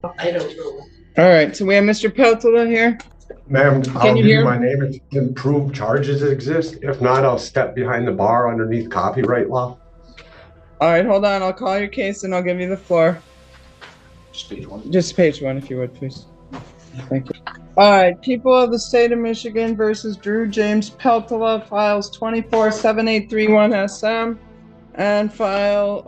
I don't know. All right, so we have Mr. Peltola here. Ma'am, Can I'll you give you hear my me? name if you can prove charges exist. If not, I'll step behind the bar underneath copyright law. All right, hold on. I'll call your case and I'll give you the floor. Just page one. Just page one, if you would, please. Thank you. All right, people of the state of Michigan versus Drew James Peltola, files 247831SM and file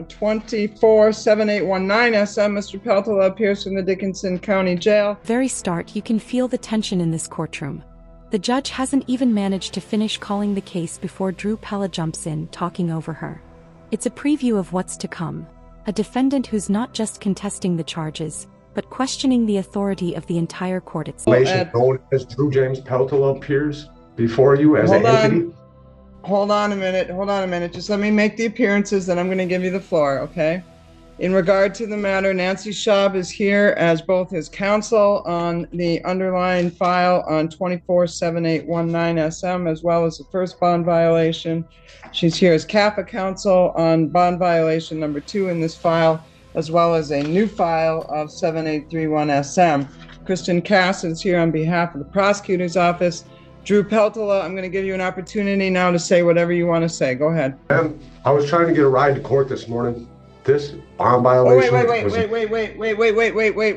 247819SM. Mr. Peltola appears from the Dickinson County Jail. Very start, you can feel the tension in this courtroom. The judge hasn't even managed to finish calling the case before Drew Pella jumps in, talking over her. It's a preview of what's to come. A defendant who's not just contesting the charges, but questioning the authority of the entire court itself. Known as Drew James Peltola appears before you as an entity. Hold on a minute. Just let me make the appearances, then I'm going to give you the floor, okay? In regard to the matter, Nancy Schaub is here as both his counsel on the underlying file on 247819SM, as well as the first bond violation. She's here as CAFA counsel on bond violation number 2 in this file, as well as a new file of 7831SM. Kristen Cass is here on behalf of the prosecutor's office. Drew Peltola, I'm going to give you an opportunity now to say whatever you want to say. Go ahead. Ma'am, I was trying to get a ride to court this morning. This bond violation.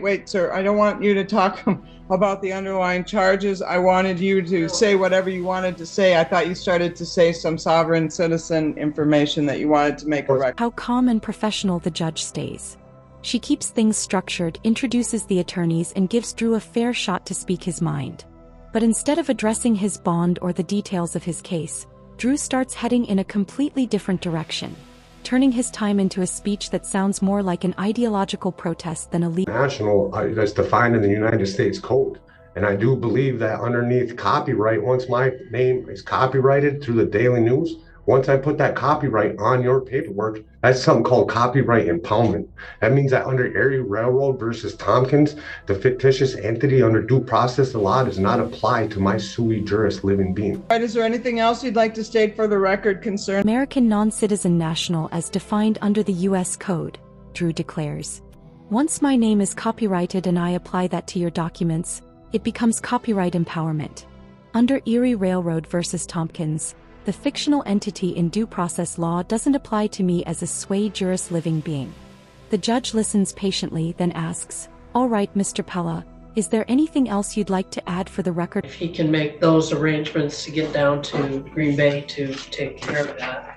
Wait, sir. I don't want you to talk about the underlying charges. I wanted you to say whatever you wanted to say. I thought you started to say some sovereign citizen information that you wanted to make a record. How calm and professional the judge stays. She keeps things structured, introduces the attorneys, and gives Drew a fair shot to speak his mind. But instead of addressing his bond or the details of his case, Drew starts heading in a completely different direction, turning his time into a speech that sounds more like an ideological protest than a legal national that's defined in the United States Code. And I do believe that underneath copyright, once my name is copyrighted through the Daily News, once I put that copyright on your paperwork, that's something called copyright impoundment. That means that under Erie Railroad versus Tompkins, the fictitious entity under due process law does not apply to my sui juris living being. All right, is there anything else you'd like to state for the record concerning American non-citizen national as defined under the U.S. Code? Drew declares, once my name is copyrighted and I apply that to your documents, it becomes copyright empowerment. Under Erie Railroad versus Tompkins, the fictional entity in due process law doesn't apply to me as a sui juris living being. The judge listens patiently, then asks, all right, Mr. Pella, is there anything else you'd like to add for the record? If he can make those arrangements to get down to Green Bay to take care of that.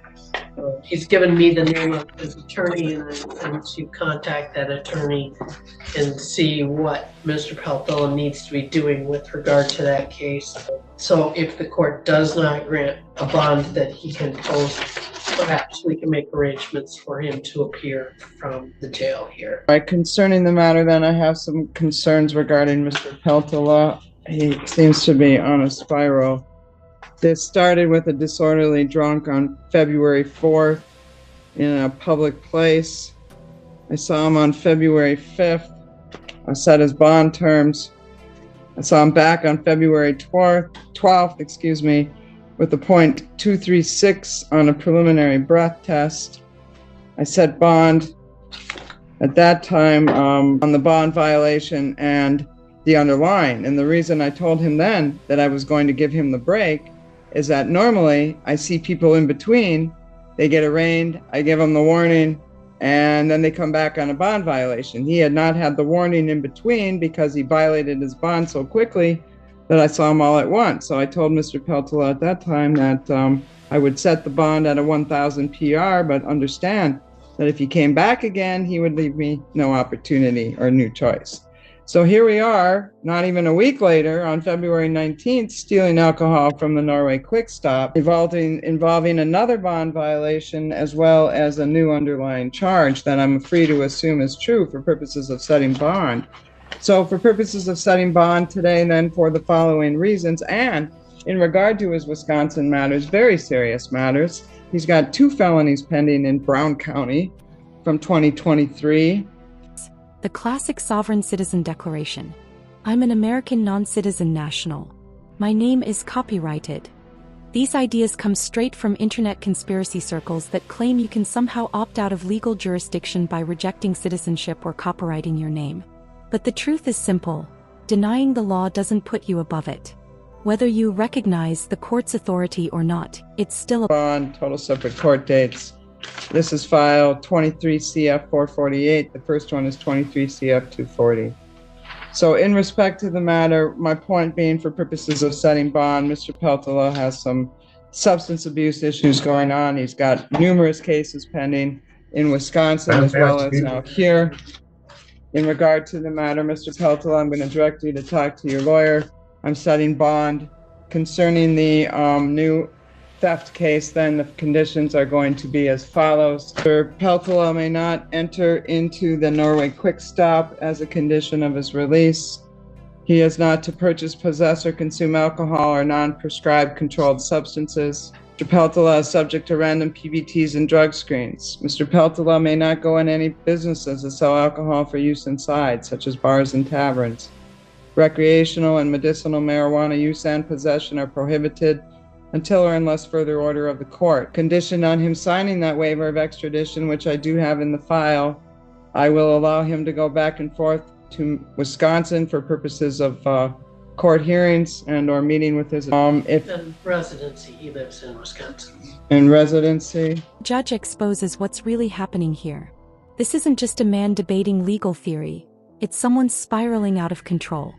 He's given me the name of his attorney, and I'm going to contact that attorney and see what Mr. Peltola needs to be doing with regard to that case. So if the court does not grant a bond that he can post, perhaps we can make arrangements for him to appear from the jail here. All right, concerning the matter, then I have some concerns regarding Mr. Peltola. He seems to be on a spiral. This started with a disorderly drunk on February 4th in a public place. I saw him on February 5th. I set his bond terms. I saw him back on February 12th, with a .236 on a preliminary breath test. I set bond at that time on the bond violation and the underlying. And the reason I told him then that I was going to give him the break is that normally I see people in between, they get arraigned, I give them the warning, and then they come back on a bond violation. He had not had the warning in between because he violated his bond so quickly that I saw him all at once. So I told Mr. Peltola at that time that I would set the bond at a 1,000 PR, but understand that if he came back again, he would leave me no opportunity or new choice. So here we are, not even a week later, on February 19th, stealing alcohol from the Norway Quick Stop, involving another bond violation as well as a new underlying charge that I'm free to assume is true for purposes of setting bond. So for purposes of setting bond today, then, for the following reasons, and in regard to his Wisconsin matters, very serious matters, he's got 2 felonies pending in Brown County from 2023. The classic sovereign citizen declaration. I'm an American non-citizen national. My name is copyrighted. These ideas come straight from internet conspiracy circles that claim you can somehow opt out of legal jurisdiction by rejecting citizenship or copyrighting your name. But the truth is simple. Denying the law doesn't put you above it. Whether you recognize the court's authority or not, it's still a bond, total separate court dates. This is file 23 CF 448. The first one is 23 CF 240. So in respect to the matter, my point being, for purposes of setting bond, Mr. Peltola has some substance abuse issues going on. He's got numerous cases pending in Wisconsin as well as now here. In regard to the matter, Mr. Peltola, I'm going to direct you to talk to your lawyer. I'm setting bond. Concerning the new theft case, then the conditions are going to be as follows. Mr. Peltola may not enter into the Norway Quick Stop as a condition of his release. He is not to purchase, possess, or consume alcohol or non-prescribed controlled substances. Mr. Peltola is subject to random PBTs and drug screens. Mr. Peltola may not go in any businesses that sell alcohol for use inside, such as bars and taverns. Recreational and medicinal marijuana use and possession are prohibited until or unless further order of the court. Conditioned on him signing that waiver of extradition, which I do have in the file, I will allow him to go back and forth to Wisconsin for purposes of court hearings and or meeting with his And residency, he lives in Wisconsin. in residency. Judge exposes what's really happening here. This isn't just a man debating legal theory. It's someone spiraling out of control.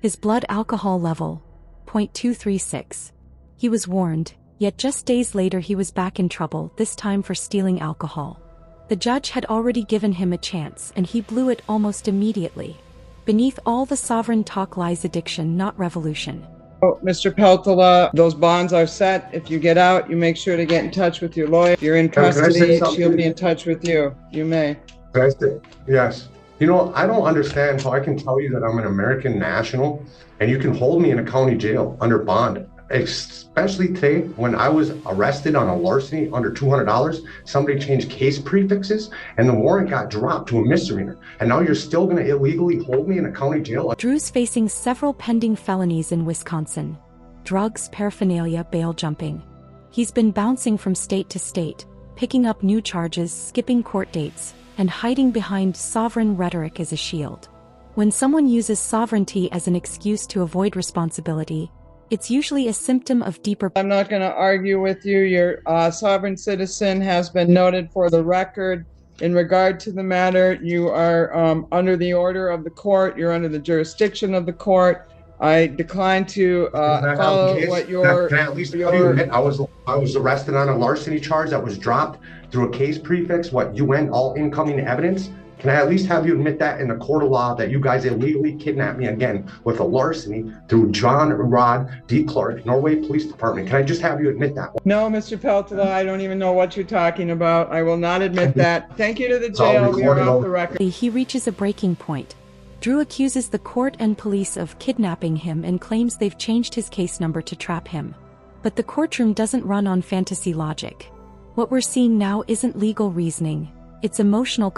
His blood alcohol level, 0.236. He was warned, yet just days later he was back in trouble, this time for stealing alcohol. The judge had already given him a chance and he blew it almost immediately. Beneath all the sovereign talk lies addiction, not revolution. Oh, Mr. Peltola, those bonds are set. If you get out, you make sure to get in touch with your lawyer. If you're in Can I say custody, something? she'll be in touch with you. You may. Can I say- Yes. You know, I don't understand how I can tell you that I'm an American national and you can hold me in a county jail under bond. Especially today, when I was arrested on a larceny under $200, somebody changed case prefixes and the warrant got dropped to a misdemeanor. And now you're still going to illegally hold me in a county jail? Drew's facing several pending felonies in Wisconsin. Drugs, paraphernalia, bail jumping. He's been bouncing from state to state, picking up new charges, skipping court dates, and hiding behind sovereign rhetoric as a shield. When someone uses sovereignty as an excuse to avoid responsibility, it's usually a symptom of deeper. I'm not going to argue with you. Your sovereign citizen has been noted for the record. In regard to the matter, you are under the order of the court. You're under the jurisdiction of the court. I decline to follow what your. Can I at least tell you, admit I was arrested on a larceny charge that was dropped through a case prefix, UN, all incoming evidence? Can I at least have you admit that in the court of law that you guys illegally kidnapped me again with a larceny through John Rod D. Clark, Norway Police Department? Can I just have you admit that? No, Mr. Peltola, I don't even know what you're talking about. I will not admit that. Thank you to the jail. We are off the record. He reaches a breaking point. Drew accuses the court and police of kidnapping him and claims they've changed his case number to trap him. But the courtroom doesn't run on fantasy logic. What we're seeing now isn't legal reasoning, it's emotional